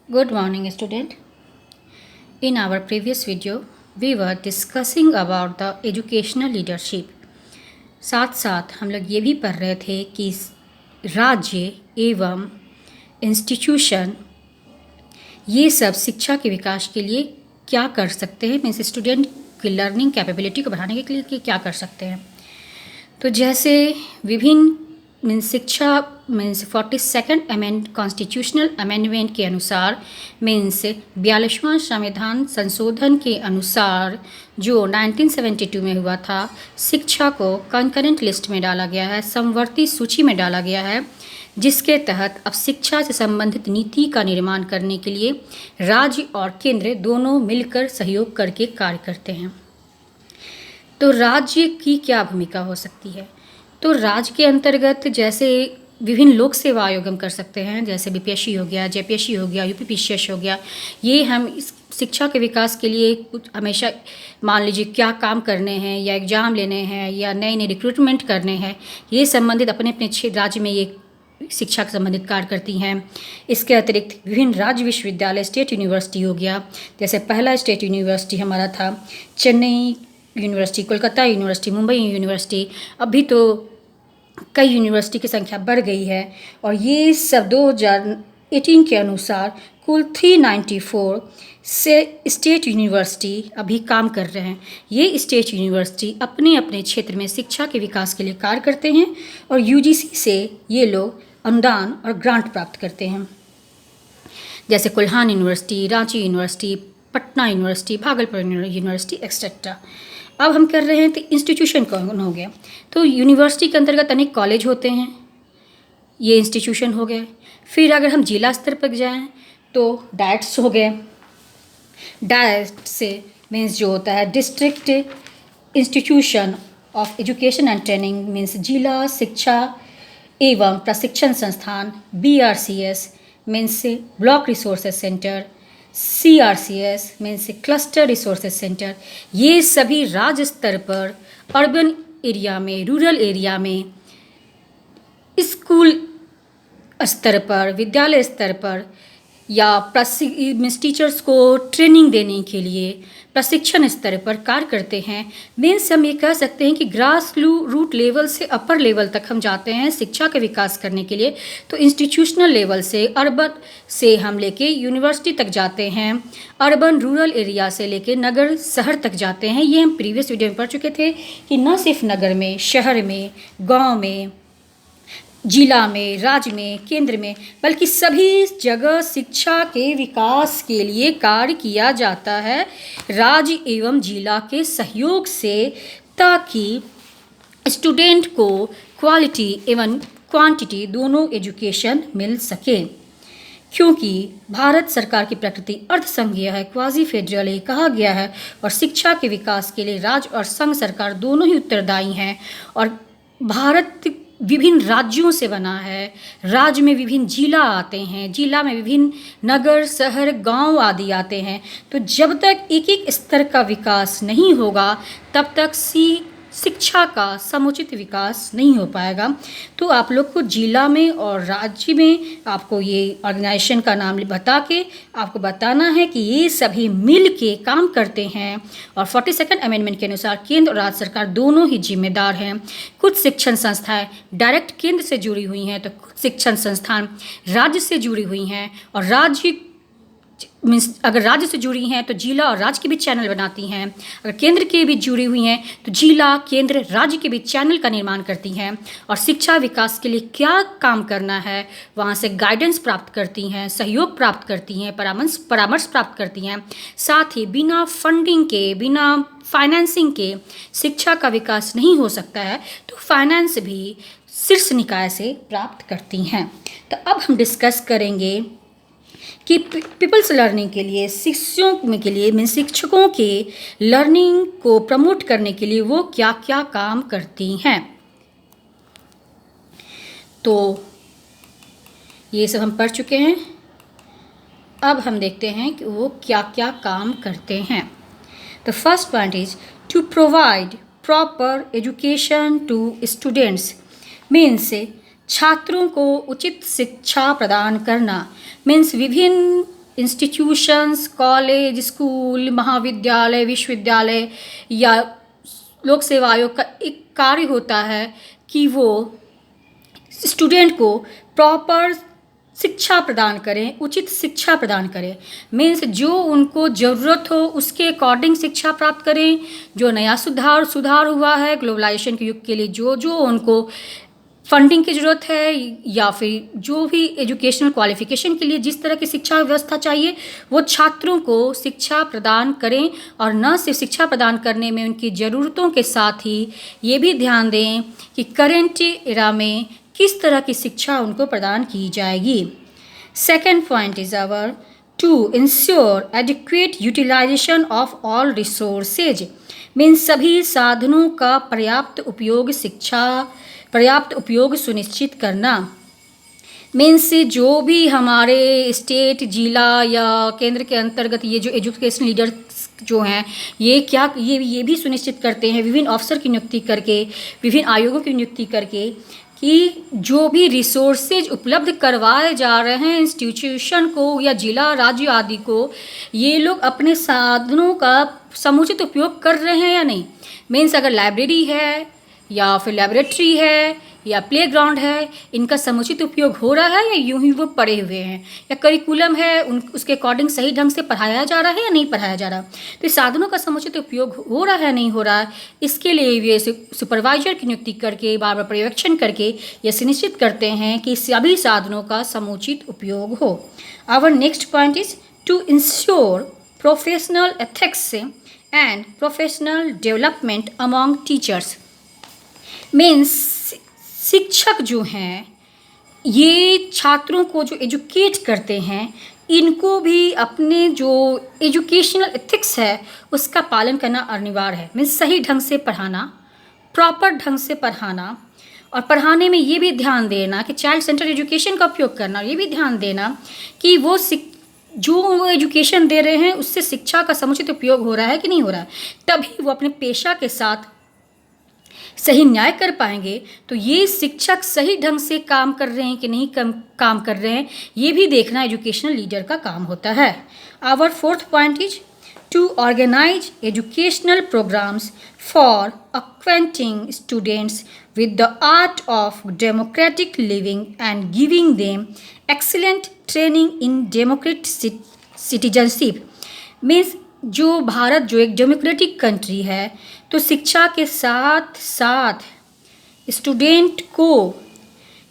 Good morning, student. In our previous video, we were discussing about the educational leadership. साथ साथ हम लोग ये भी पढ़ रहे थे कि राज्य एवं इंस्टीट्यूशन ये सब शिक्षा के विकास के लिए क्या कर सकते हैं, मीन्स स्टूडेंट की लर्निंग कैपेबिलिटी को बढ़ाने के लिए क्या कर सकते हैं। तो जैसे विभिन्न मीन्स शिक्षा मीन्स 42nd कॉन्स्टिट्यूशनल अमेंडमेंट के अनुसार मीन्स 42वां संविधान संशोधन के अनुसार जो 1972 में हुआ था, शिक्षा को कंकरेंट लिस्ट में डाला गया है, समवर्ती सूची में डाला गया है, जिसके तहत अब शिक्षा से संबंधित नीति का निर्माण करने के लिए राज्य और केंद्र दोनों मिलकर सहयोग करके कार्य करते हैं। तो राज्य की क्या भूमिका हो सकती है? तो राज्य के अंतर्गत जैसे विभिन्न लोक सेवा आयोग हम कर सकते हैं, जैसे बीपीएससी हो गया, जेपीएससी हो गया, यूपीपीसीएस हो गया। ये हम इस शिक्षा के विकास के लिए कुछ हमेशा मान लीजिए क्या काम करने हैं या एग्ज़ाम लेने हैं या नए नए रिक्रूटमेंट करने हैं, ये संबंधित अपने अपने क्षेत्र राज्य में ये शिक्षा से संबंधित कार्य करती हैं। इसके अतिरिक्त विभिन्न राज्य विश्वविद्यालय, स्टेट यूनिवर्सिटी हो गया, जैसे पहला स्टेट यूनिवर्सिटी हमारा था Chennai university, Kolkata university, Mumbai university. अभी तो कई यूनिवर्सिटी की संख्या बढ़ गई है और ये सब 2018 के अनुसार कुल 394 से स्टेट यूनिवर्सिटी अभी काम कर रहे हैं। ये स्टेट यूनिवर्सिटी अपने अपने क्षेत्र में शिक्षा के विकास के लिए कार्य करते हैं और यूजीसी से ये लोग अनुदान और ग्रांट प्राप्त करते हैं, जैसे Kolhan university, Ranchi university, Patna university, Bhagalpur university etcetera. अब हम कर रहे हैं तो इंस्टीट्यूशन कौन हो गया। तो यूनिवर्सिटी के अंतर्गत अनेक कॉलेज होते हैं, ये इंस्टीट्यूशन हो गए। फिर अगर हम जिला स्तर पर जाएं तो डायट्स हो गए। डायट से मीन्स जो होता है district institution of education and training, means जिला शिक्षा एवं प्रशिक्षण संस्थान, BRCS means block resources centre, CRCS means cluster resources centre. ये सभी राज्य स्तर पर अर्बन एरिया में, रूरल एरिया में, स्कूल स्तर पर, विद्यालय स्तर पर या टीचर्स को ट्रेनिंग देने के लिए प्रशिक्षण स्तर पर कार्य करते हैं। मीन्स हम ये कह सकते हैं कि ग्रास रूट लेवल से अपर लेवल तक हम जाते हैं शिक्षा का विकास करने के लिए। तो इंस्टीट्यूशनल लेवल से अर्बन से हम लेके यूनिवर्सिटी तक जाते हैं, अर्बन रूरल एरिया से लेके नगर शहर तक जाते हैं। ये हम प्रीवियस वीडियो में पढ़ चुके थे कि न सिर्फ नगर में, शहर में, गाँव में, जिला में, राज्य में, केंद्र में, बल्कि सभी जगह शिक्षा के विकास के लिए कार्य किया जाता है राज्य एवं जिला के सहयोग से, ताकि स्टूडेंट को क्वालिटी एवं क्वांटिटी दोनों एजुकेशन मिल सके। क्योंकि भारत सरकार की प्रकृति अर्धसंघीय है, क्वाजी फेडरल ये कहा गया है, और शिक्षा के विकास के लिए राज्य और संघ सरकार दोनों ही उत्तरदायी हैं। और भारत विभिन्न राज्यों से बना है, राज्य में विभिन्न जिला आते हैं, जिला में विभिन्न नगर, शहर, गांव आदि आते हैं। तो जब तक एक एक स्तर का विकास नहीं होगा तब तक शिक्षा का समुचित विकास नहीं हो पाएगा। तो आप लोग को जिला में और राज्य में आपको ये ऑर्गेनाइजेशन का नाम बता के आपको बताना है कि ये सभी मिल के काम करते हैं और 42nd अमेंडमेंट के अनुसार केंद्र और राज्य सरकार दोनों ही जिम्मेदार हैं। कुछ शिक्षण संस्थाएं डायरेक्ट केंद्र से जुड़ी हुई हैं तो कुछ शिक्षण संस्थान राज्य से जुड़ी हुई हैं, और राज्य मीन्स अगर राज्य से जुड़ी हैं तो जिला और राज्य के बीच चैनल बनाती हैं, अगर केंद्र के बीच जुड़ी हुई हैं तो जिला, केंद्र, राज्य के बीच चैनल का निर्माण करती हैं और शिक्षा विकास के लिए क्या काम करना है वहाँ से गाइडेंस प्राप्त करती हैं, सहयोग प्राप्त करती हैं, परामर्श प्राप्त करती हैं। साथ ही बिना फंडिंग के, बिना फाइनेंसिंग के शिक्षा का विकास नहीं हो सकता है, तो फाइनेंस भी शीर्ष निकाय से प्राप्त करती हैं। तो अब हम डिस्कस करेंगे कि पीपल्स लर्निंग के लिए, शिक्षकों के लिए, मीन्स शिक्षकों के लर्निंग को प्रमोट करने के लिए वो क्या क्या काम करती हैं। तो ये सब हम पढ़ चुके हैं। अब हम देखते हैं कि वो क्या क्या काम करते हैं। The first point is to provide proper education to students, means छात्रों को उचित शिक्षा प्रदान करना, मीन्स विभिन्न इंस्टीट्यूशंस, कॉलेज, स्कूल, महाविद्यालय, विश्वविद्यालय या लोक सेवा आयोग का एक कार्य होता है कि वो स्टूडेंट को प्रॉपर शिक्षा प्रदान करें, उचित शिक्षा प्रदान करें। मीन्स जो उनको ज़रूरत हो उसके अकॉर्डिंग शिक्षा प्राप्त करें। जो नया सुधार हुआ है ग्लोबलाइजेशन के युग के लिए, जो उनको फंडिंग की ज़रूरत है या फिर जो भी एजुकेशनल क्वालिफिकेशन के लिए जिस तरह की शिक्षा व्यवस्था चाहिए, वो छात्रों को शिक्षा प्रदान करें। और न सिर्फ शिक्षा प्रदान करने में उनकी ज़रूरतों के साथ ही ये भी ध्यान दें कि करेंट एरा में किस तरह की शिक्षा उनको प्रदान की जाएगी। Second point is our to ensure adequate utilisation of all resources. Means सभी साधनों का पर्याप्त उपयोग सुनिश्चित करना। मीन्स जो भी हमारे स्टेट, जिला या केंद्र के अंतर्गत ये जो एजुकेशन लीडर जो हैं, ये भी सुनिश्चित करते हैं विभिन्न अफसर की नियुक्ति करके, विभिन्न आयोगों की नियुक्ति करके, कि जो भी रिसोर्सेज उपलब्ध करवाए जा रहे हैं इंस्टीट्यूशन को या जिला, राज्य आदि को, ये लोग अपने साधनों का समुचित उपयोग कर रहे हैं या नहीं। मीन्स अगर लाइब्रेरी है या फिर लेबोरेटरी है या प्लेग्राउंड है, इनका समुचित उपयोग हो रहा है या यूं ही वो पड़े हुए हैं, या करिकुलम है उसके अकॉर्डिंग सही ढंग से पढ़ाया जा रहा है या नहीं पढ़ाया जा रहा। तो इस साधनों का समुचित उपयोग हो रहा है नहीं हो रहा है, इसके लिए ये सुपरवाइजर की नियुक्ति करके बार बार पर्यवेक्षण करके ये सुनिश्चित करते हैं कि सभी साधनों का समुचित उपयोग हो। Our next point is to ensure professional ethics and professional development among teachers. Means शिक्षक जो हैं, ये छात्रों को जो एजुकेट करते हैं, इनको भी अपने जो एजुकेशनल एथिक्स है उसका पालन करना अनिवार्य है। मीन्स सही ढंग से पढ़ाना, प्रॉपर ढंग से पढ़ाना, और पढ़ाने में ये भी ध्यान देना कि चाइल्ड सेंटर एजुकेशन का उपयोग करना। ये भी ध्यान देना कि वो जो एजुकेशन दे रहे हैं उससे शिक्षा का समुचित उपयोग हो रहा है कि नहीं हो रहा है, तभी वो अपने पेशा के साथ सही न्याय कर पाएंगे। तो ये शिक्षक सही ढंग से काम कर रहे हैं कि नहीं काम कर रहे हैं, ये भी देखना एजुकेशनल लीडर का काम होता है। Our fourth point is to organise educational programmes for acquainting students with the art of democratic living and giving them excellent training in democratic citizenship। Means जो भारत जो एक डेमोक्रेटिक कंट्री है, तो शिक्षा के साथ साथ स्टूडेंट को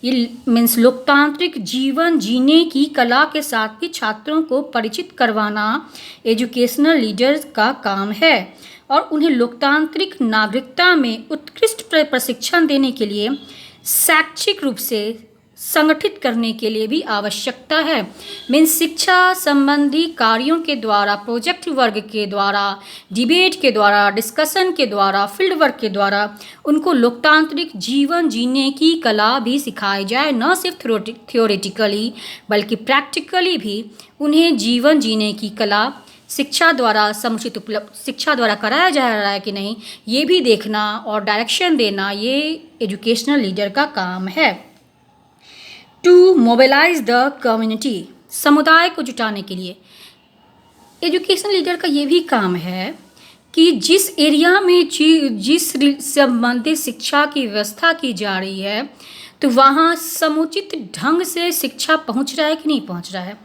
ये मीन्स लोकतांत्रिक जीवन जीने की कला के साथ भी छात्रों को परिचित करवाना एजुकेशनल लीडर्स का काम है। और उन्हें लोकतांत्रिक नागरिकता में उत्कृष्ट प्रशिक्षण देने के लिए शैक्षिक रूप से संगठित करने के लिए भी आवश्यकता है। मीन्स शिक्षा संबंधी कार्यों के द्वारा, प्रोजेक्ट वर्क के द्वारा, डिबेट के द्वारा, डिस्कशन के द्वारा, फील्ड वर्क के द्वारा उनको लोकतांत्रिक जीवन जीने की कला भी सिखाई जाए। न सिर्फ थियोरेटिकली बल्कि प्रैक्टिकली भी उन्हें जीवन जीने की कला शिक्षा द्वारा समुचित उपलब्ध शिक्षा द्वारा कराया जा रहा है कि नहीं, ये भी देखना और डायरेक्शन देना ये एजुकेशनल लीडर का काम है। टू मोबिलाइज द कम्युनिटी, समुदाय को जुटाने के लिए एजुकेशन लीडर का ये भी काम है कि जिस एरिया में जिस संबंधित शिक्षा की व्यवस्था की जा रही है, तो वहाँ समुचित ढंग से शिक्षा पहुँच रहा है कि नहीं पहुँच रहा है।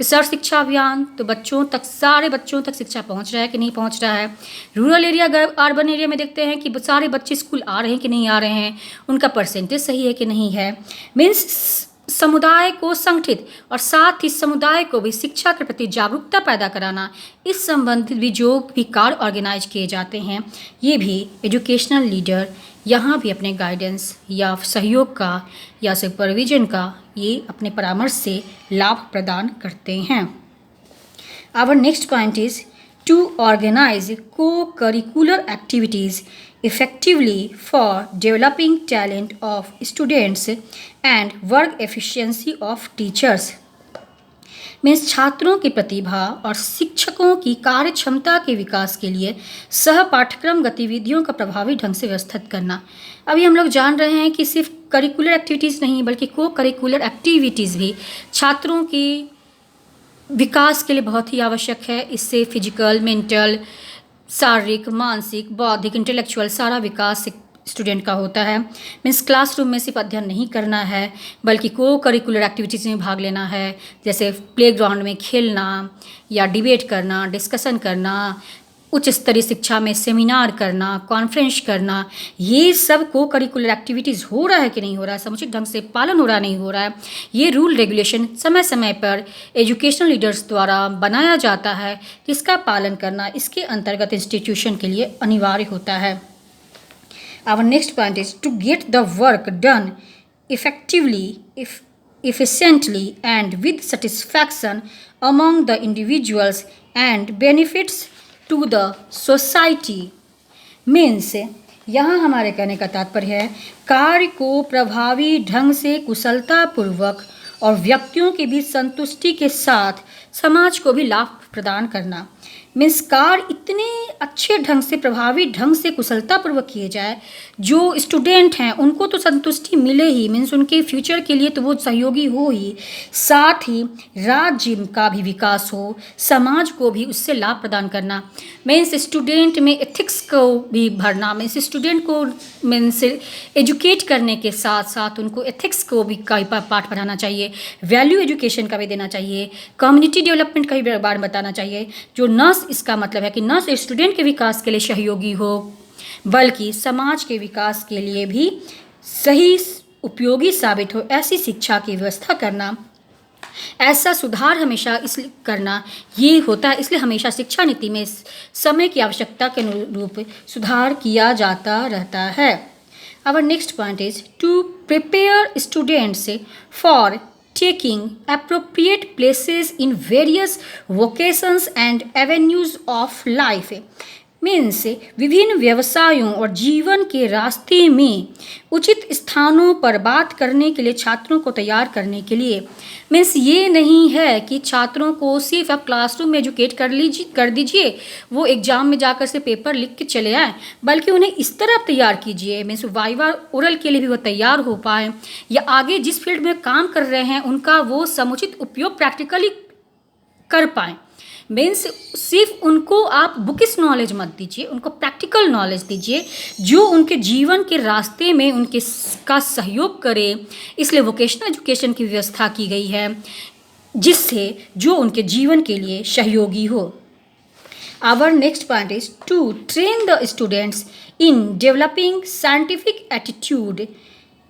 सर्व शिक्षा अभियान, तो बच्चों तक, सारे बच्चों तक शिक्षा पहुँच रहा है कि नहीं पहुँच रहा है। रूरल एरिया, अर्बन एरिया में देखते हैं कि सारे बच्चे स्कूल आ रहे हैं कि नहीं आ रहे हैं, उनका परसेंटेज सही है कि नहीं है। मीन्स समुदाय को संगठित और साथ ही समुदाय को भी शिक्षा के प्रति जागरूकता पैदा कराना, इस संबंधित भी जो भी कार्य ऑर्गेनाइज किए जाते हैं, ये भी एजुकेशनल लीडर यहाँ भी अपने गाइडेंस या सहयोग का या सुपरविजन का ये अपने परामर्श से लाभ प्रदान करते हैं। Our next point is to organise co-curricular activities effectively for developing talent of students and work efficiency of teachers। Means छात्रों की प्रतिभा और शिक्षकों की कार्य क्षमता के विकास के लिए सह पाठ्यक्रम गतिविधियों का प्रभावी ढंग से व्यवस्थित करना। अभी हम लोग जान रहे हैं कि सिर्फ करिकुलर एक्टिविटीज़ नहीं बल्कि को करिकुलर एक्टिविटीज़ भी छात्रों की विकास के लिए बहुत ही आवश्यक है। इससे फिजिकल, मेंटल, शारीरिक, मानसिक, बौद्धिक, इंटेलेक्चुअल सारा विकास स्टूडेंट का होता है। मीन्स क्लासरूम में सिर्फ अध्ययन नहीं करना है, बल्कि को करिकुलर एक्टिविटीज़ में भाग लेना है, जैसे प्लेग्राउंड में खेलना या डिबेट करना, डिस्कशन करना, उच्च स्तरीय शिक्षा में सेमिनार करना, कॉन्फ्रेंस करना। ये सब को करिकुलर एक्टिविटीज़ हो रहा है कि नहीं हो रहा है, समुचित ढंग से पालन हो रहा नहीं हो रहा है, ये रूल रेगुलेशन समय समय पर एजुकेशनल लीडर्स द्वारा बनाया जाता है, जिसका पालन करना इसके अंतर्गत इंस्टीट्यूशन के लिए अनिवार्य होता है। Our next point is to get the work done effectively, efficiently and with satisfaction among the individuals and benefits to the society. Means यहाँ हमारे कहने का तात्पर्य है कार्य को प्रभावी ढंग से कुशलतापूर्वक और व्यक्तियों के बीच संतुष्टि के साथ समाज को भी लाभ प्रदान करना। मीन्स कार्य इतने अच्छे ढंग से, प्रभावी ढंग से, कुशलतापूर्वक किए जाए, जो स्टूडेंट हैं उनको तो संतुष्टि मिले ही, मीन्स उनके फ्यूचर के लिए तो वो सहयोगी हो ही, साथ ही राज्य का भी विकास हो, समाज को भी उससे लाभ प्रदान करना। मीन्स स्टूडेंट में एथिक्स को भी भरना, मीन्स स्टूडेंट को मीन्स एजुकेट करने के साथ साथ उनको एथिक्स को भी का पाठ पढ़ाना चाहिए, वैल्यू एजुकेशन का भी देना चाहिए, कम्युनिटी डेवलपमेंट का भी बारे में बताना चाहिए, जो न इसका मतलब है कि न सिर्फ स्टूडेंट के विकास के लिए सहयोगी हो, बल्कि समाज के विकास के लिए भी सही उपयोगी साबित हो, ऐसी शिक्षा की व्यवस्था करना, ऐसा सुधार हमेशा इसलिए करना ये होता है। इसलिए हमेशा शिक्षा नीति में समय की आवश्यकता के अनुरूप सुधार किया जाता रहता है। Our next point is to prepare students for taking appropriate places in various vocations and avenues of life. Means विभिन्न व्यवसायों और जीवन के रास्ते में उचित स्थानों पर बात करने के लिए छात्रों को तैयार करने के लिए। मीन्स ये नहीं है कि छात्रों को सिर्फ आप क्लासरूम में एजुकेट कर दीजिए, वो एग्जाम में जाकर से पेपर लिख के चले आए, बल्कि उन्हें इस तरह तैयार कीजिए मीन्स वाइवा ओरल के लिए भी वो तैयार हो पाए, या आगे जिस फील्ड में काम कर रहे हैं उनका वो समुचित उपयोग प्रैक्टिकली कर पाएँ। मीन्स सिर्फ उनको आप बुकिश नॉलेज मत दीजिए, उनको प्रैक्टिकल नॉलेज दीजिए जो उनके जीवन के रास्ते में उनके का सहयोग करे। इसलिए वोकेशनल एजुकेशन की व्यवस्था की गई है, जिससे जो उनके जीवन के लिए सहयोगी हो। Our next point is to train the students in developing scientific attitude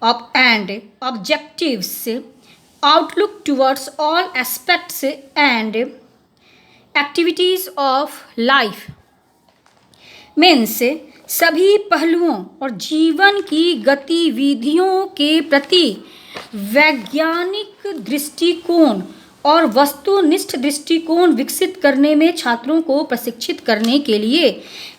of and objectives, outlook towards all aspects and activities of life. Means सभी पहलुओं और जीवन की गतिविधियों के प्रति वैज्ञानिक दृष्टिकोण और वस्तुनिष्ठ दृष्टिकोण विकसित करने में छात्रों को प्रशिक्षित करने के लिए।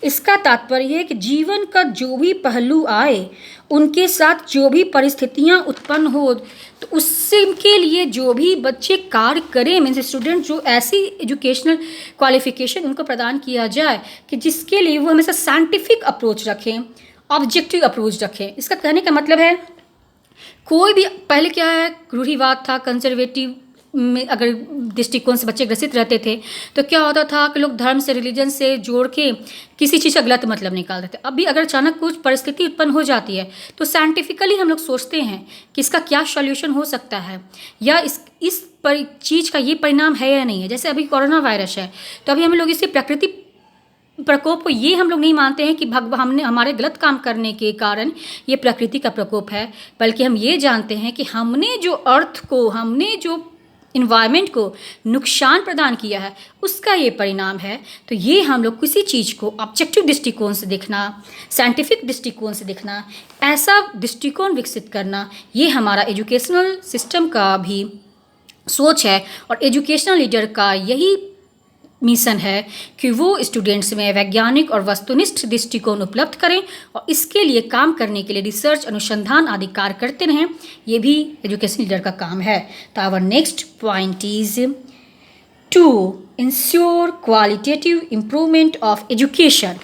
इसका तात्पर्य है कि जीवन का जो भी पहलू आए, उनके साथ जो भी परिस्थितियां उत्पन्न हो, तो उससे के लिए जो भी बच्चे कार्य करें, मीन्स स्टूडेंट जो ऐसी एजुकेशनल क्वालिफिकेशन उनको प्रदान किया जाए कि जिसके लिए वो हमेशा साइंटिफिक अप्रोच रखें, ऑब्जेक्टिव अप्रोच रखें। इसका कहने का मतलब है कोई भी पहले क्या है, रूढ़िवाद था, कंजर्वेटिव में अगर दृष्टिकोण से बच्चे ग्रसित रहते थे तो क्या होता था कि लोग धर्म से, रिलीजन से जोड़ के किसी चीज़ का गलत मतलब निकालते थे। अभी अगर अचानक कुछ परिस्थिति उत्पन्न हो जाती है तो साइंटिफिकली हम लोग सोचते हैं कि इसका क्या सॉल्यूशन हो सकता है, या इस चीज़ का ये परिणाम है या नहीं है। जैसे अभी कोरोना वायरस है तो अभी हम लोग इसे प्रकृति प्रकोप को ये हम लोग नहीं मानते हैं कि हमने हमारे गलत काम करने के कारण ये प्रकृति का प्रकोप है, बल्कि हम ये जानते हैं कि हमने जो अर्थ को, हमने जो इन्वायरमेंट को नुकसान प्रदान किया है, उसका ये परिणाम है। तो ये हम लोग किसी चीज़ को ऑब्जेक्टिव दृष्टिकोण से देखना, साइंटिफिक दृष्टिकोण से देखना, ऐसा दृष्टिकोण विकसित करना, ये हमारा एजुकेशनल सिस्टम का भी सोच है। और एजुकेशनल लीडर का यही मिशन है कि वो स्टूडेंट्स में वैज्ञानिक और वस्तुनिष्ठ दृष्टिकोण उपलब्ध करें और इसके लिए काम करने के लिए रिसर्च, अनुसंधान आदि कार्य करते रहें। ये भी एजुकेशन लीडर का काम है। तो our next point is to ensure qualitative improvement of education.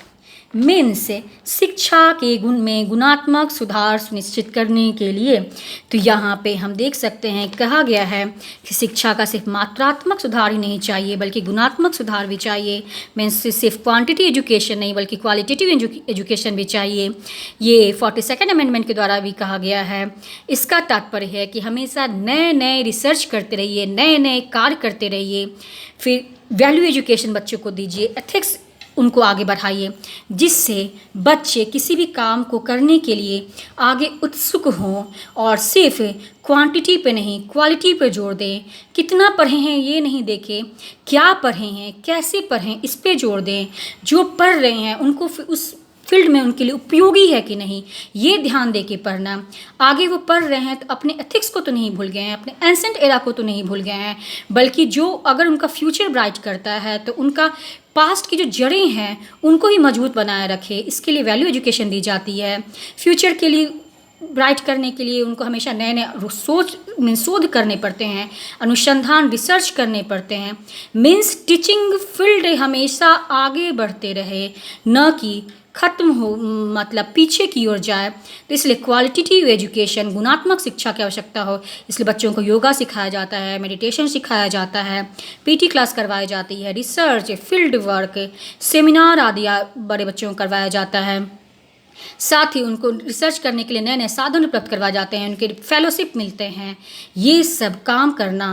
Means शिक्षा के गुण में गुणात्मक सुधार सुनिश्चित करने के लिए। तो यहाँ पे हम देख सकते हैं कहा गया है कि शिक्षा का सिर्फ मात्रात्मक सुधार ही नहीं चाहिए बल्कि गुणात्मक सुधार भी चाहिए। मीन्स सिर्फ क्वांटिटी एजुकेशन नहीं बल्कि क्वालिटेटिव एजुकेशन भी चाहिए। ये 42nd अमेंडमेंट के द्वारा भी कहा गया है। इसका तात्पर्य है कि हमेशा नए नए रिसर्च करते रहिए, नए नए कार्य करते रहिए, फिर वैल्यू एजुकेशन बच्चों को दीजिए, एथिक्स उनको आगे बढ़ाइए, जिससे बच्चे किसी भी काम को करने के लिए आगे उत्सुक हों और सिर्फ क्वांटिटी पे नहीं क्वालिटी पे जोर दें। कितना पढ़े हैं ये नहीं देखें, क्या पढ़े हैं, कैसे पढ़ें, इस पे जोर दें। जो पढ़ रहे हैं उनको उस फील्ड में उनके लिए उपयोगी है कि नहीं ये ध्यान दे के पढ़ना। आगे वो पढ़ रहे हैं तो अपने एथिक्स को तो नहीं भूल गए हैं, अपने एंसेंट एरा को तो नहीं भूल गए हैं, बल्कि जो अगर उनका फ्यूचर ब्राइट करता है तो उनका पास्ट की जो जड़ें हैं उनको ही मजबूत बनाए रखे। इसके लिए वैल्यू एजुकेशन दी जाती है। फ्यूचर के लिए ब्राइट करने के लिए उनको हमेशा नए नए शोध करने पड़ते हैं, अनुसंधान रिसर्च करने पड़ते हैं। मीन्स टीचिंग फील्ड हमेशा आगे बढ़ते रहे, न कि खत्म हो, मतलब पीछे की ओर जाए। तो इसलिए क्वालिटेटिव एजुकेशन, गुणात्मक शिक्षा की आवश्यकता हो, इसलिए बच्चों को योगा सिखाया जाता है, मेडिटेशन सिखाया जाता है, पीटी क्लास करवाई जाती है, रिसर्च, फील्ड वर्क, सेमिनार आदि बड़े बच्चों को करवाया जाता है। साथ ही उनको रिसर्च करने के लिए नए नए साधन उपलब्ध करवाए जाते हैं, उनके फेलोशिप मिलते हैं। ये सब काम करना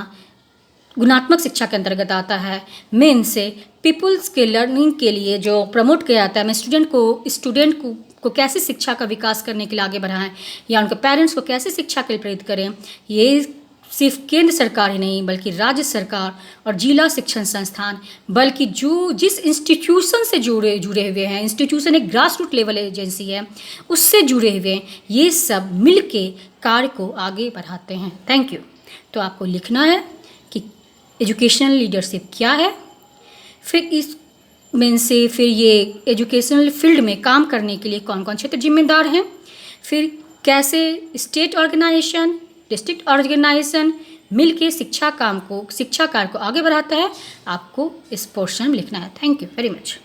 गुणात्मक शिक्षा के अंतर्गत आता है। मेन से पीपुल्स के लर्निंग के लिए जो प्रमोट किया जाता है, मैं स्टूडेंट को कैसे शिक्षा का विकास करने के लिए आगे बढ़ाएं या उनके पेरेंट्स को कैसे शिक्षा के लिए प्रेरित करें। ये सिर्फ केंद्र सरकार ही नहीं बल्कि राज्य सरकार और जिला शिक्षण संस्थान, बल्कि जो जिस इंस्टीट्यूशन से जुड़े हुए हैं, इंस्टीट्यूशन एक ग्रास रूट लेवल एजेंसी है, उससे जुड़े हुए हैं, ये सब मिल के कार्य को आगे बढ़ाते हैं। Thank you. तो आपको लिखना है कि एजुकेशनल लीडरशिप क्या है, फिर इस में से फिर ये एजुकेशनल फील्ड में काम करने के लिए कौन कौन क्षेत्र जिम्मेदार हैं, फिर कैसे स्टेट ऑर्गेनाइजेशन, डिस्ट्रिक्ट ऑर्गेनाइजेशन मिलके शिक्षा कार्य को आगे बढ़ाता है। आपको इस पोर्शन में लिखना है। Thank you very much.